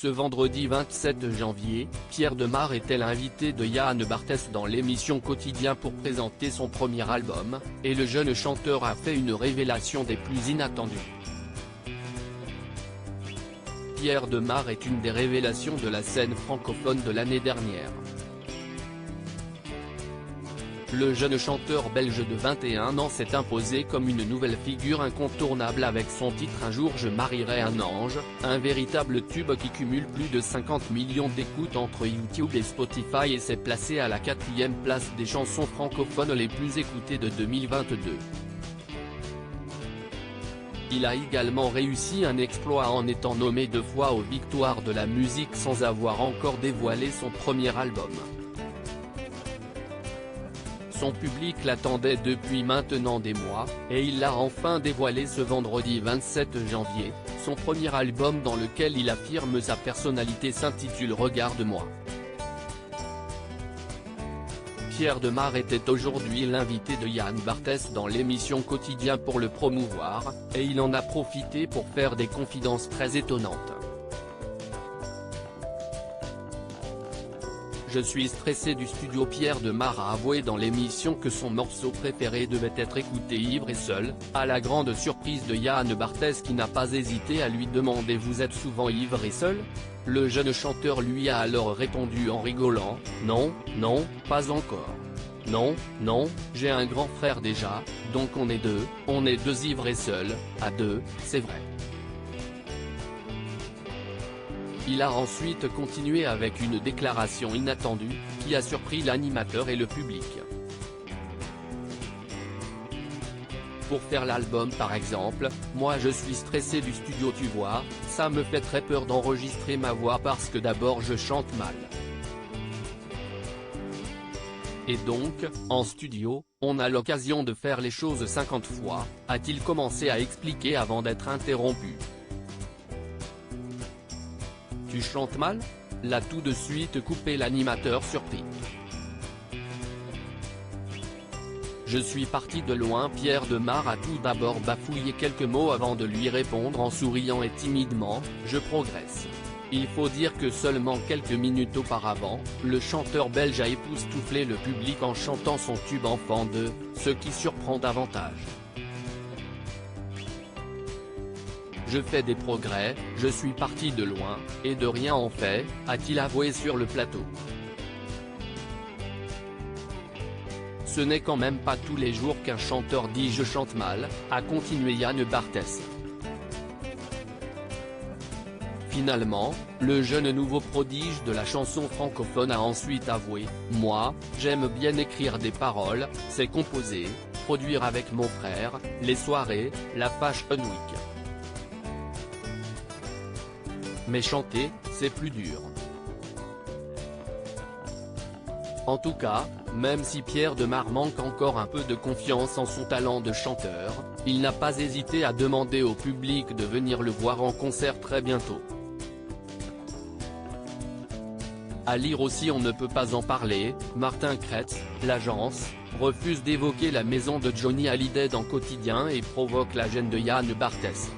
Ce vendredi 27 janvier, Pierre Demar était l'invité de Yann Barthès dans l'émission Quotidien pour présenter son premier album, et le jeune chanteur a fait une révélation des plus inattendues. Pierre Demar est une des révélations de la scène francophone de l'année dernière. Le jeune chanteur belge de 21 ans s'est imposé comme une nouvelle figure incontournable avec son titre Un jour je marierai un ange, un véritable tube qui cumule plus de 50 millions d'écoutes entre YouTube et Spotify et s'est placé à la 4e place des chansons francophones les plus écoutées de 2022. Il a également réussi un exploit en étant nommé 2 fois aux Victoires de la musique sans avoir encore dévoilé son premier album. Son public l'attendait depuis maintenant des mois, et il l'a enfin dévoilé ce vendredi 27 janvier, son premier album dans lequel il affirme sa personnalité s'intitule Regarde-moi. Pierre Demar était aujourd'hui l'invité de Yann Barthès dans l'émission Quotidien pour le promouvoir, et il en a profité pour faire des confidences très étonnantes. Je suis stressé du studio. Pierre Demar a avoué dans l'émission que son morceau préféré devait être écouté ivre et seul, à la grande surprise de Yann Barthès qui n'a pas hésité à lui demander « Vous êtes souvent ivre et seul ?» Le jeune chanteur lui a alors répondu en rigolant « Non, non, pas encore. Non, non, j'ai un grand frère déjà, donc on est deux ivres et seuls, à deux, c'est vrai. » Il a ensuite continué avec une déclaration inattendue, qui a surpris l'animateur et le public. Pour faire l'album par exemple, moi je suis stressé du studio, tu vois, ça me fait très peur d'enregistrer ma voix parce que d'abord je chante mal. Et donc, en studio, on a l'occasion de faire les choses 50 fois, a-t-il commencé à expliquer avant d'être interrompu. Tu chantes mal ? L'a tout de suite coupé l'animateur surpris. Je suis parti de loin. Pierre Demar a tout d'abord bafouillé quelques mots avant de lui répondre en souriant et timidement, je progresse. Il faut dire que seulement quelques minutes auparavant, le chanteur belge a époustouflé le public en chantant son tube Enfant 2, ce qui surprend davantage. Je fais des progrès, je suis parti de loin, et de rien en fait, a-t-il avoué sur le plateau. Ce n'est quand même pas tous les jours qu'un chanteur dit je chante mal, a continué Yann Barthès. Finalement, le jeune nouveau prodige de la chanson francophone a ensuite avoué « Moi, j'aime bien écrire des paroles, c'est composer, produire avec mon frère, les soirées, la Fashion Week. Mais chanter, c'est plus dur. » En tout cas, même si Pierre Demar manque encore un peu de confiance en son talent de chanteur, il n'a pas hésité à demander au public de venir le voir en concert très bientôt. À lire aussi On ne peut pas en parler, Martin Kretz, l'agence, refuse d'évoquer la maison de Johnny Hallyday dans Quotidien et provoque la gêne de Yann Barthès.